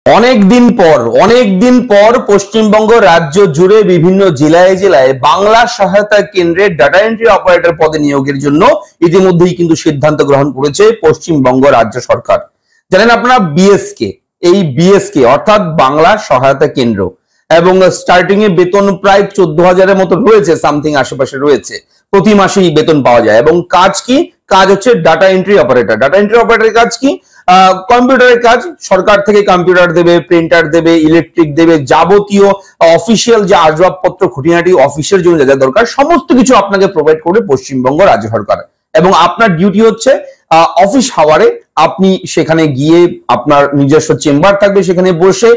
অনেক দিন পর পশ্চিমবঙ্গ রাজ্য জুড়ে বিভিন্ন জেলায় জেলায় বাংলা সহায়তা কেন্দ্রের ডাটা এন্ট্রি অপারেটর পদে নিয়োগের জন্য ইতিমধ্যেই কিন্তু সিদ্ধান্ত গ্রহণ করেছে পশ্চিমবঙ্গ রাজ্য সরকার। জানেন আপনারা এই বিএসকে অর্থাৎ বাংলা সহায়তা কেন্দ্র এবং স্টার্টিং এ বেতন প্রায় 14,000-এর মতো রয়েছে, সামথিং আশেপাশে রয়েছে। প্রতি মাসেই বেতন পাওয়া যায় এবং কাজ কি? কাজ হচ্ছে data entry operator. Data entry অপারেটরের কাজ কি? কম্পিউটারের কাজ। সরকার থেকে কম্পিউটার দেবে, প্রিন্টার দেবে, ইলেকট্রিক দেবে, যাবতীয় অফিসিয়াল যে আসবাবপত্র খুঁটিনাটি অফিসের জন্য যা যা দরকার সমস্ত কিছু আপনাকে প্রোভাইড করবে পশ্চিমবঙ্গ রাজ্য সরকার। এবং আপনার ডিউটি হচ্ছে অফিস হাওয়ারে আপনি সেখানে গিয়ে আপনার নিজস্ব চেম্বার থাকবে, সেখানে বসে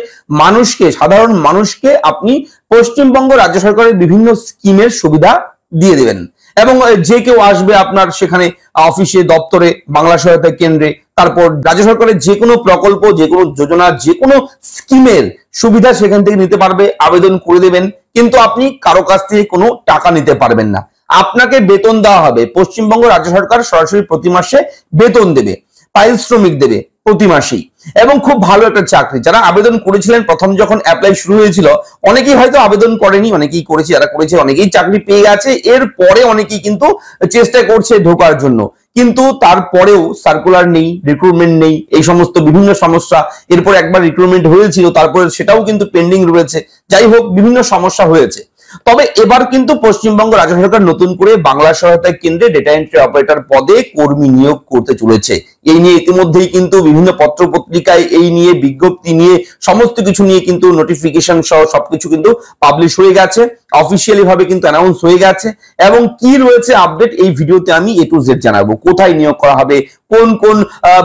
সাধারণ মানুষকে আপনি পশ্চিমবঙ্গ রাজ্য সরকারের বিভিন্ন স্কিমের সুবিধা দিয়ে দেবেন। এবং যে কেউ আসবে আপনার সেখানে অফিসে, দপ্তরে, বাংলা সহায়তা কেন্দ্রে, তারপর রাজ্য সরকারের যে কোনো প্রকল্প, যে কোনো যোজনা, যে কোনো স্কিমের সুবিধা সেখান থেকে নিতে পারবে, আবেদন করে দেবেন। কিন্তু আপনি কারো কাছ থেকে কোনো টাকা নিতে পারবেন না। আপনাকে বেতন দেওয়া হবে, পশ্চিমবঙ্গ রাজ্য সরকার সরাসরি প্রতি মাসে বেতন দেবে, পারিশ্রমিক দেবে প্রতি মাসেই। এবং খুব ভালো একটা চাকরি। যারা আবেদন করেছিলেন প্রথম যখন অ্যাপ্লাই শুরু হয়েছিল, অনেকেই হয়তো আবেদন করেনি, অনেকেই করেছে, যারা করেছে অনেকেই চাকরি পেয়ে গেছে। এরপরে অনেকেই কিন্তু চেষ্টা করছে ঢোকার জন্য, কিন্তু তারপরেও সার্কুলার নেই, রিক্রুটমেন্ট নেই, এই সমস্ত বিভিন্ন সমস্যা। এরপর একবার রিক্রুটমেন্ট হয়েছিল, তারপরে সেটাও কিন্তু পেন্ডিং রয়েছে। যাই হোক, বিভিন্ন সমস্যা হয়েছে। তবে এবার কিন্তু পশ্চিমবঙ্গ রাজ্য সরকার নতুন করে বাংলা সহায়তা কেন্দ্রে ডেটা এন্ট্রি অপারেটর পদে কর্মী নিয়োগ করতে চলেছে। এই নিয়ে ইতিমধ্যেই কিন্তু বিভিন্ন পত্র পত্রিকায় এই নিয়ে বিজ্ঞপ্তি নিয়ে সমস্ত কিছু নিয়ে কিন্তু নোটিফিকেশন সহ সবকিছু কিন্তু পাবলিশ হয়ে গেছে, অফিসিয়ালি ভাবে কিন্তু অ্যানাউন্স হয়ে গেছে। এবং কি রয়েছে আপডেট এই ভিডিওতে আমি A to Z জানাবো। কোথায় নিয়োগ করা হবে, কোন কোন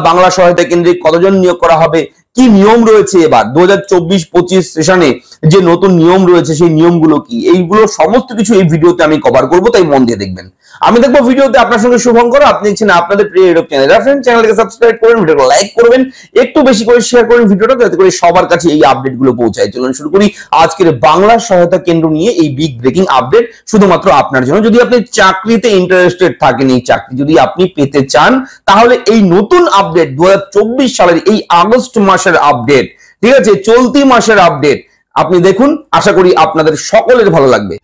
বাংলা সহায়তা কেন্দ্রে কতজন নিয়োগ করা হবে, কি নিয়ম রয়েছে এবার 2024-25 সেশনে যে নতুন নিয়ম রয়েছে সেই নিয়মগুলো কি, এইগুলো সমস্ত কিছু এই ভিডিওতে আমি কভার করব, তাই মন দিয়ে দেখবেন। আমি দেখবো ভিডিওতে আপনার সঙ্গে শুভঙ্কর, আপনি দেখছেন আপনাদের প্রিয় ইউটিউব চ্যানেল। ফ্রেন্ড, চ্যানেলকে সাবস্ক্রাইব করবেন, ভিডিওটা লাইক করবেন, একটু বেশি করে শেয়ার করবেন ভিডিওটা, যাতে করে সবার কাছে এই আপডেট গুলো পৌঁছায়। চলুন শুরু করি আজকের বাংলা সহায়তা কেন্দ্র নিয়ে এই বিগ ব্রেকিং আপডেট, শুধুমাত্র আপনার জন্য। যদি আপনি চাকরিতে ইন্টারেস্টেড থাকেন, এই চাকরি যদি আপনি পেতে চান, তাহলে এই নতুন আপডেট 2024 সালের এই আগস্ট মাসের আপডেট, ঠিক আছে, চলতি মাসের আপডেট আপনি দেখুন। আশা করি আপনাদের সকলের ভালো লাগবে।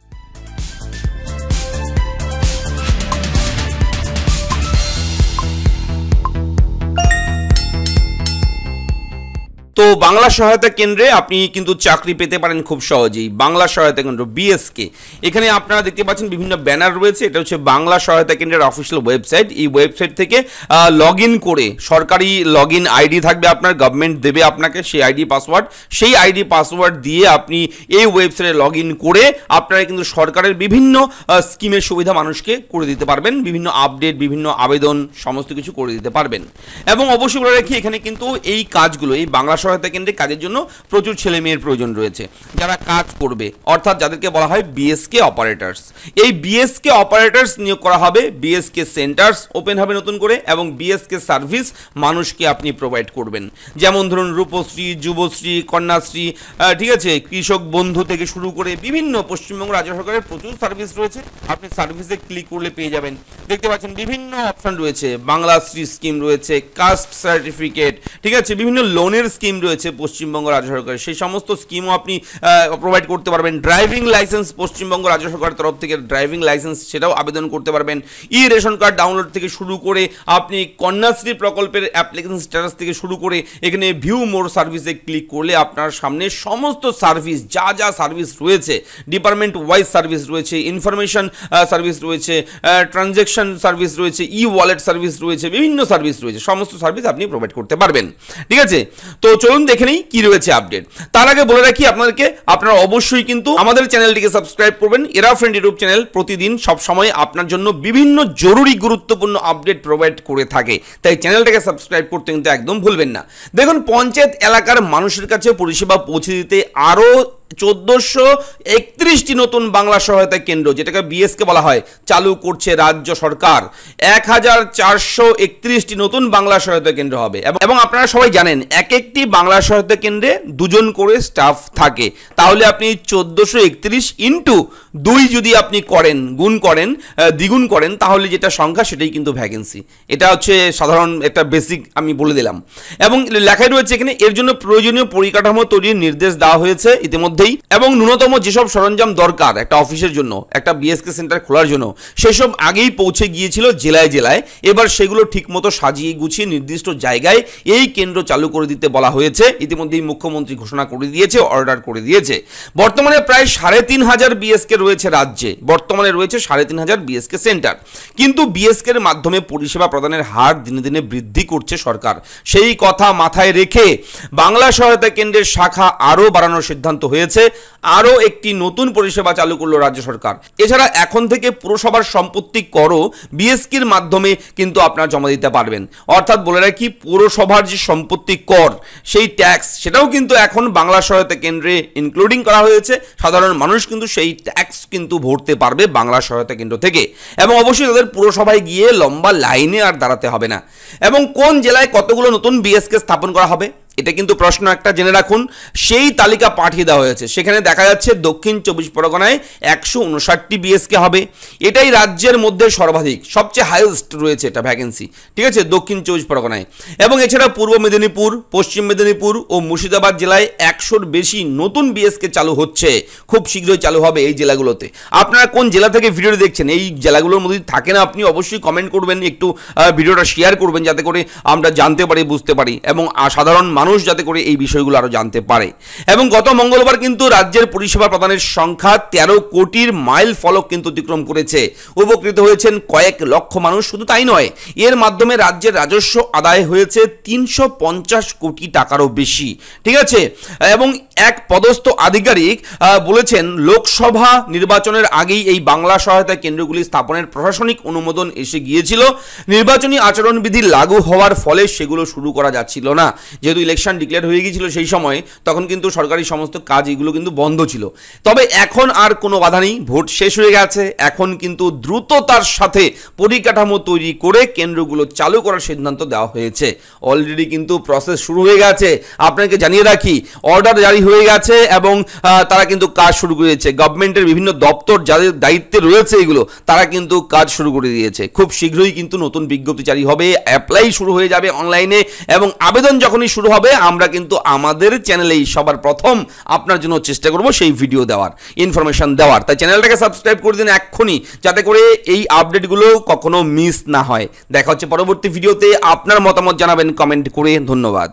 তো বাংলা সহায়তা কেন্দ্রে আপনি কিন্তু চাকরি পেতে পারেন খুব সহজেই। বাংলা সহায়তা কেন্দ্র বিএসকে, এখানে আপনারা দেখতে পাচ্ছেন বিভিন্ন ব্যানার রয়েছে। এটা হচ্ছে বাংলা সহায়তা কেন্দ্রের অফিসিয়াল ওয়েবসাইট। এই ওয়েবসাইট থেকে লগ ইন করে, সরকারি লগ ইন আইডি থাকবে আপনার, গভর্নমেন্ট দেবে আপনাকে সেই আইডি পাসওয়ার্ড। সেই আইডি পাসওয়ার্ড দিয়ে আপনি এই ওয়েবসাইটে লগ ইন করে আপনারা কিন্তু সরকারের বিভিন্ন স্কিমের সুবিধা মানুষকে করে দিতে পারবেন, বিভিন্ন আপডেট, বিভিন্ন আবেদন সমস্ত কিছু করে দিতে পারবেন। এবং অবশ্যই বলে রাখি, এখানে কিন্তু এই কাজগুলো, এই বাংলা সহায়তা কেন্দ্রে কাজের জন্য প্রচুর ছেলে মেয়ের প্রয়োজন রয়েছে যারা কাজ করবে, অর্থাৎ যাদেরকে বলা হয় বিএসকে অপারেটরস। এই বিএসকে অপারেটরস নিয়োগ করা হবে। বিএসকে সেন্টার্স ওপেন হবে নতুন করে, এবং বিএসকে সার্ভিস মানুষকে আপনি প্রোভাইড করবেন। যেমন ধরুন রূপশ্রী, যুবশ্রী, কন্যাশ্রী, ঠিক আছে, কৃষক বন্ধু থেকে শুরু করে বিভিন্ন পশ্চিমবঙ্গ রাজ্য সরকারের প্রচুর সার্ভিস রয়েছে। আপনি সার্ভিসে ক্লিক করলে পেয়ে যাবেন। দেখতে পাচ্ছেন বিভিন্ন অপশন রয়েছে, বাংলাশ্রী স্কিম রয়েছে, কাস্ট সার্টিফিকেট, ঠিক আছে, বিভিন্ন লোনের স্কিম রয়েছে পশ্চিমবঙ্গ রাজ্য সরকারের, সেই সমস্ত স্কিমও আপনি প্রোভাইড করতে পারবেন। ড্রাইভিং লাইসেন্স পশ্চিমবঙ্গ রাজ্য সরকারের তরফ থেকে ড্রাইভিং লাইসেন্স, সেটাও আবেদন করতে পারবেন। ই রেশন কার্ড ডাউনলোড থেকে শুরু করে আপনি কন্যাশ্রী প্রকল্পের অ্যাপ্লিকেশন স্ট্যাটাস থেকে শুরু করে এখানে ভিউ মোর সার্ভিসে ক্লিক করলে আপনার সামনে সমস্ত সার্ভিস, যা যা সার্ভিস রয়েছে, ডিপার্টমেন্ট ওয়াইজ সার্ভিস রয়েছে, ইনফরমেশন সার্ভিস রয়েছে, ট্রানজ্যাকশন সার্ভিস রয়েছে, ই ওয়ালেট সার্ভিস রয়েছে, বিভিন্ন সার্ভিস রয়েছে, সমস্ত সার্ভিস আপনি প্রোভাইড করতে পারবেন। ঠিক আছে, তো চলুন দেখে নেই কি রয়েছে আপডেট। তার আগে বলে রাখি আপনারা অবশ্যই কিন্তু আমাদের চ্যানেলটিকে সাবস্ক্রাইব করবেন। এরা ফ্রেন্ড ইউটিউব চ্যানেল প্রতিদিন সব সময় আপনার জন্য বিভিন্ন জরুরি গুরুত্বপূর্ণ আপডেট প্রোভাইড করে থাকে, তাই চ্যানেলটাকে সাবস্ক্রাইব করতে কিন্তু একদম ভুলবেন না। দেখুন, পঞ্চায়েত এলাকার মানুষের কাছে পরিষেবা পৌঁছে দিতে আরো 1431টি নতুন বাংলা সহায়তা কেন্দ্র, যেটাকে বিএসকে বলা হয়, চালু করছে রাজ্য সরকার। 1431টি নতুন বাংলা সহায়তা কেন্দ্র হবে এবং আপনারা সবাই জানেন এক একটি বাংলা সহায়তা কেন্দ্রে 2 জন করে স্টাফ থাকে। তাহলে আপনি 1431 ইন্টু 2 যদি আপনি করেন, গুণ করেন, দ্বিগুণ করেন, তাহলে যেটা সংখ্যা সেটাই কিন্তু ভ্যাকেন্সি। এটা হচ্ছে সাধারণ একটা বেসিক আমি বলে দিলাম। এবং লেখাই রয়েছে এখানে এর জন্য প্রয়োজনীয় পরিকাঠামো তৈরির নির্দেশ দেওয়া হয়েছে ইতিমধ্যেই, এবং ন্যূনতম যেসব সরঞ্জাম দরকার একটা অফিসের জন্য, একটা বিএসকে সেন্টার খোলার জন্য, সেসব আগেই পৌঁছে গিয়েছিল জেলায় জেলায়। এবার সেগুলো ঠিকমতো সাজিয়ে গুছিয়ে নির্দিষ্ট জায়গায় এই কেন্দ্র চালু করে দিতে বলা হয়েছে। ইতিমধ্যেই মুখ্যমন্ত্রী ঘোষণা করে দিয়েছে, অর্ডার করে দিয়েছে। বর্তমানে প্রায় 3500 বিএসকে রয়েছে রাজ্যে, বর্তমানে রয়েছে 3500 বিএসকে সেন্টার। কিন্তু বিএসকে এর মাধ্যমে পরিষেবা প্রদানের হার দিনে দিনে বৃদ্ধি করছে সরকার। সেই কথা মাথায় রেখে বাংলা সহায়তা কেন্দ্রের শাখা আরও বাড়ানোর সিদ্ধান্ত হয়েছে। আরও একটি নতুন পরিষেবা চালু করলো রাজ্য সরকার। এছাড়া এখন থেকে পুরসভার সম্পত্তি করও বিএসকের মাধ্যমে কিন্তু আপনারা জমা দিতে পারবেন। অর্থাৎ বলে রাখি, পুরসভার যে সম্পত্তি কর, সেই ট্যাক্স, সেটাও কিন্তু এখন বাংলা সহায়তা কেন্দ্রে ইনক্লুডিং করা হয়েছে। সাধারণ মানুষ কিন্তু সেই ট্যাক্স কিন্তু ভরতে পারবে বাংলা সহায়তা কেন্দ্র থেকে, এবং অবশ্যই তাদের পুরসভায় গিয়ে লম্বা লাইনে আর দাঁড়াতে হবে না। এবং কোন জেলায় কতগুলো নতুন বিএসকে স্থাপন করা হবে, এটা কিন্তু প্রশ্ন একটা, জেনে রাখুন। সেই তালিকা পাঠিয়ে দেওয়া হয়েছে। সেখানে দেখা যাচ্ছে দক্ষিণ 24 পরগনায় 159টি বিএসকে হবে। এটাই রাজ্যের মধ্যে সর্বাধিক, সবচেয়ে হাইয়েস্ট রয়েছে এটা ভ্যাকেন্সি, ঠিক আছে, দক্ষিণ 24 পরগনায়। এবং এছাড়া পূর্ব মেদিনীপুর, পশ্চিম মেদিনীপুর ও মুর্শিদাবাদ জেলায় 100-র বেশি নতুন বিএসকে চালু হচ্ছে, খুব শীঘ্রই চালু হবে এই জেলাগুলোতে। আপনারা কোন জেলা থেকে ভিডিওটি দেখছেন, এই জেলাগুলোর মধ্যে থাকেন আপনি অবশ্যই কমেন্ট করবেন, একটু ভিডিওটা শেয়ার করবেন, যাতে করে আমরা জানতে পারি, বুঝতে পারি, এবং সাধারণ মানুষ যাতে করে এই বিষয়গুলো আরো জানতে পারে। এবং গত মঙ্গলবার কিন্তু রাজ্যের পরিষেবা প্রদানের সংখ্যা 13 কোটির মাইল ফলক কিন্তু অতিক্রম করেছে। উপকৃত হয়েছেন কয়েক লক্ষ মানুষ। শুধু তাই নয়, এর মাধ্যমে রাজ্যের রাজস্ব আদায় হয়েছে 350 কোটি টাকারও বেশি, ঠিক আছে। এবং এক পদস্থ আধিকারিক বলেছেন, লোকসভা নির্বাচনের আগেই এই বাংলা সহায়তা কেন্দ্রগুলি স্থাপনের প্রশাসনিক অনুমোদন এসে গিয়েছিল। নির্বাচনী আচরণবিধি লাগু হওয়ার ফলে সেগুলো শুরু করা যাচ্ছিল না। যেহেতু ইলেকশন ডিক্লেয়ার হয়ে গিয়েছিল সেই সময়, তখন কিন্তু সরকারি সমস্ত কাজ এগুলো কিন্তু বন্ধ ছিল। তবে এখন আর কোনো বাধা নেই, ভোট শেষ হয়ে গেছে। এখন কিন্তু দ্রুততার সাথে পরিকাঠামো তৈরি করে কেন্দ্রগুলো চালু করার সিদ্ধান্ত দেওয়া হয়েছে। অলরেডি কিন্তু প্রসেস শুরু হয়ে গেছে। আপনাকে জানিয়ে রাখি, অর্ডার জারি হয়ে গেছে এবং তারা কিন্তু কাজ শুরু করেছে। গভর্নমেন্টের বিভিন্ন দপ্তর যাদের দায়িত্বে রয়েছে এগুলো, তারা কিন্তু কাজ শুরু করে দিয়েছে। খুব শীঘ্রই কিন্তু নতুন বিজ্ঞপ্তি জারি হবে, অ্যাপ্লাই শুরু হয়ে যাবে অনলাইনে, এবং আবেদন যখনই শুরু হবে আমরা কিন্তু আমাদের চ্যানেলেই সবার প্রথম আপনার জন্য চেষ্টা করব সেই ভিডিও দেওয়ার, ইনফরমেশন দেওয়ার। তাই চ্যানেলটাকে সাবস্ক্রাইব করে দিন এক্ষুনি, যাতে করে এই আপডেটগুলো কখনো মিস না হয়। দেখা হচ্ছে পরবর্তী ভিডিওতে। আপনার মতামত জানাবেন কমেন্ট করে। ধন্যবাদ।